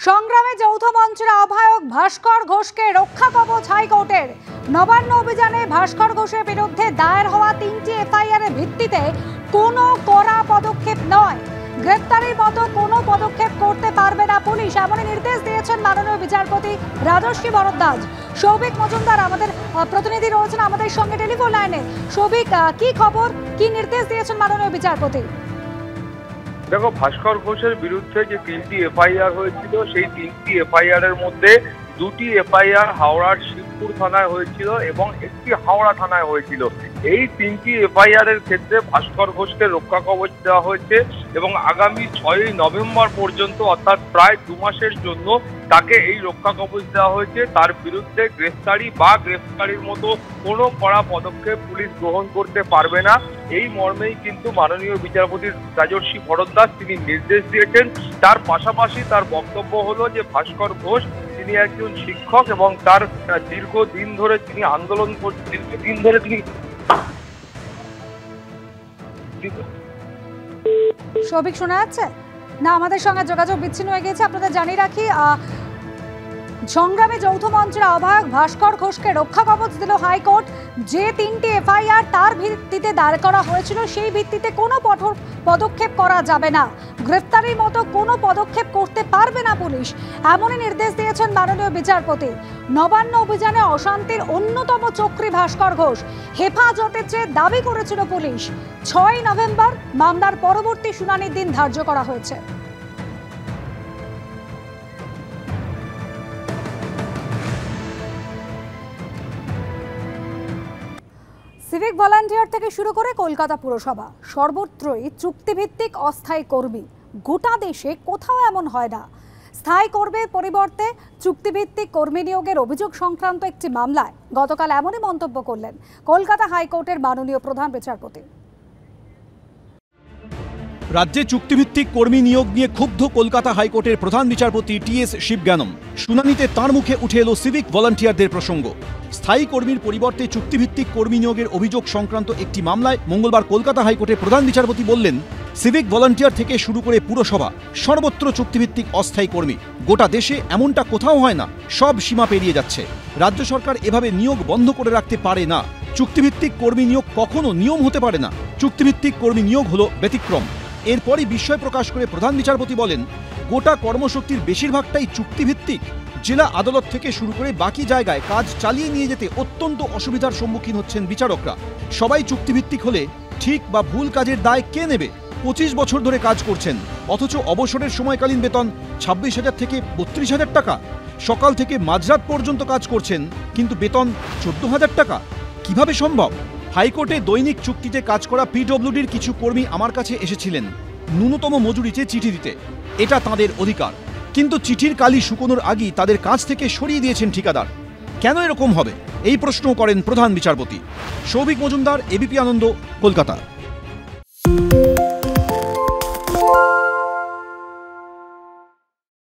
সংগ্রামে যৌথ মঞ্চের আহ্বায়ক ভাস্কর ঘোষকে রক্ষা কবচ হাইকোর্টের। নবান্ন অভিযানে ভাস্কর ঘোষের বিরুদ্ধে দায়ের হওয়া 3টি এফআইআর এর ভিত্তিতে কোনো কড়া পদক্ষেপ নয়, গ্রেফতারির মতো কোনো পদক্ষেপ করতে পারবে না পুলিশ, এমনই নির্দেশ দিয়েছেন মাননীয় বিচারপতি রাজর্ষি ভরদ্বাজ। সৌভিক মজুমদার আমাদের প্রতিনিধি রয়েছেন আমাদের সঙ্গে টেলিফোন লাইনে। সৌভিক, কি খবর, কি নির্দেশ দিয়েছেন মাননীয় বিচারপতি? দেখো, ভাস্কর ঘোষের বিরুদ্ধে যে 3টি এফআইআর হয়েছিল, সেই 3টি এফআইআর এর মধ্যে 2টি এফআইআর হাওড়ার শিবপুর থানায় হয়েছিল এবং একটি হাওড়া থানায় হয়েছিল। এই 3টি এফআইআর এর ক্ষেত্রে ভাস্কর ঘোষকে রক্ষা কবচ দেওয়া হয়েছে এবং আগামী 6ই নভেম্বর পর্যন্ত, অর্থাৎ প্রায় 2 মাসের জন্য তাকে এই রক্ষা কবচ দেওয়া হয়েছে। তার বিরুদ্ধে গ্রেফতারির মতো কোনো কড়া পদক্ষেপ পুলিশ গ্রহণ করতে পারবে না, এই মর্মেই কিন্তু মাননীয় বিচারপতি রাজর্ষি ভরদ্বাজ তিনি নির্দেশ দিয়েছেন। তার পাশাপাশি তার বক্তব্য হলো যে ভাস্কর ঘোষ তিনি একজন শিক্ষক এবং তার দীর্ঘদিন ধরে তিনি আন্দোলন করছেন, দীর্ঘদিন ধরে তিনি। সৌভিক, শোনা যাচ্ছে না? আমাদের সঙ্গে যোগাযোগ বিচ্ছিন্ন হয়ে গেছে। আপনাদের জানিয়ে রাখি, সংগ্রামে যৌথ মঞ্চের আহ্বায়ক ভাস্কর ঘোষকে রক্ষা কবচ দিল হাইকোর্ট। যে 3টি এফআইআর তার ভিত্তিতে দায়ের করা হয়েছিল, সেই ভিত্তিতে কোনো কঠোর পদক্ষেপ করা যাবে না, গ্রেফতারির মতো কোনো পদক্ষেপ করতে পারবে না পুলিশ, এমনই নির্দেশ দিয়েছেন মাননীয় বিচারপতি। নবান্ন অভিযানে অশান্তির অন্যতম চক্রী ভাস্কর ঘোষ হেফাজতে চেয়ে দাবি করেছিল পুলিশ। 6ই নভেম্বর মামলার পরবর্তী শুনানির দিন ধার্য করা হয়েছে। সিভিক ভলান্টিয়ার থেকে শুরু করে কলকাতা পুরসভা, সর্বত্রই চুক্তিভিত্তিক অস্থায়ী কর্মী। গোটা দেশে কোথাও এমন হয় না। স্থায়ী কর্মীর পরিবর্তে চুক্তিভিত্তিক কর্মী নিয়োগের অভিযোগ সংক্রান্ত একটি মামলায় গতকাল এমনই মন্তব্য করলেন কলকাতা হাইকোর্টের মাননীয় প্রধান বিচারপতি। রাজ্যে চুক্তিভিত্তিক কর্মী নিয়োগ নিয়ে ক্ষুব্ধ কলকাতা হাইকোর্টের প্রধান বিচারপতি টি.এস. শিবজ্ঞানম। শুনানিতে তাঁর মুখে উঠে এলো সিভিক ভলান্টিয়ারদের প্রসঙ্গ। স্থায়ী কর্মীর পরিবর্তে চুক্তিভিত্তিক কর্মী নিয়োগের অভিযোগ সংক্রান্ত একটি মামলায় মঙ্গলবার কলকাতা হাইকোর্টের প্রধান বিচারপতি বললেন, সিভিক ভলান্টিয়ার থেকে শুরু করে পুরসভা, সর্বত্র চুক্তিভিত্তিক অস্থায়ী কর্মী। গোটা দেশে এমনটা কোথাও হয় না, সব সীমা পেরিয়ে যাচ্ছে। রাজ্য সরকার এভাবে নিয়োগ বন্ধ করে রাখতে পারে না। চুক্তিভিত্তিক কর্মী নিয়োগ কখনো নিয়ম হতে পারে না। চুক্তিভিত্তিক কর্মী নিয়োগ হলো ব্যতিক্রম। এরপরই বিস্ময় প্রকাশ করে প্রধান বিচারপতি বলেন, গোটা কর্মশক্তির বেশিরভাগটাই চুক্তিভিত্তিক। জেলা আদালত থেকে শুরু করে বাকি জায়গায় কাজ চালিয়ে নিয়ে যেতে অত্যন্ত অসুবিধার সম্মুখীন হচ্ছেন বিচারকরা। সবাই চুক্তিভিত্তিক হলে ঠিক বা ভুল কাজের দায় কে নেবে? 25 বছর ধরে কাজ করছেন, অথচ অবসরের সময়কালীন বেতন 26,000 থেকে 32,000 টাকা। সকাল থেকে মাঝরাত পর্যন্ত কাজ করছেন, কিন্তু বেতন 14,000 টাকা। কিভাবে সম্ভব? হাইকোর্টে দৈনিক চুক্তিতে কাজ করা পিডব্লিউডির কিছু কর্মী আমার কাছে এসেছিলেন ন্যূনতম মজুরিতে চিঠি দিতে। এটা তাদের অধিকার, কিন্তু চিঠির কালি শুকোনোর আগেই তাদের কাজ থেকে সরিয়ে দিয়েছেন ঠিকাদার। কেন এরকম হবে, এই প্রশ্ন করেন প্রধান বিচারপতি। সৌভিক মজুমদার, এবিপি আনন্দ, কলকাতা।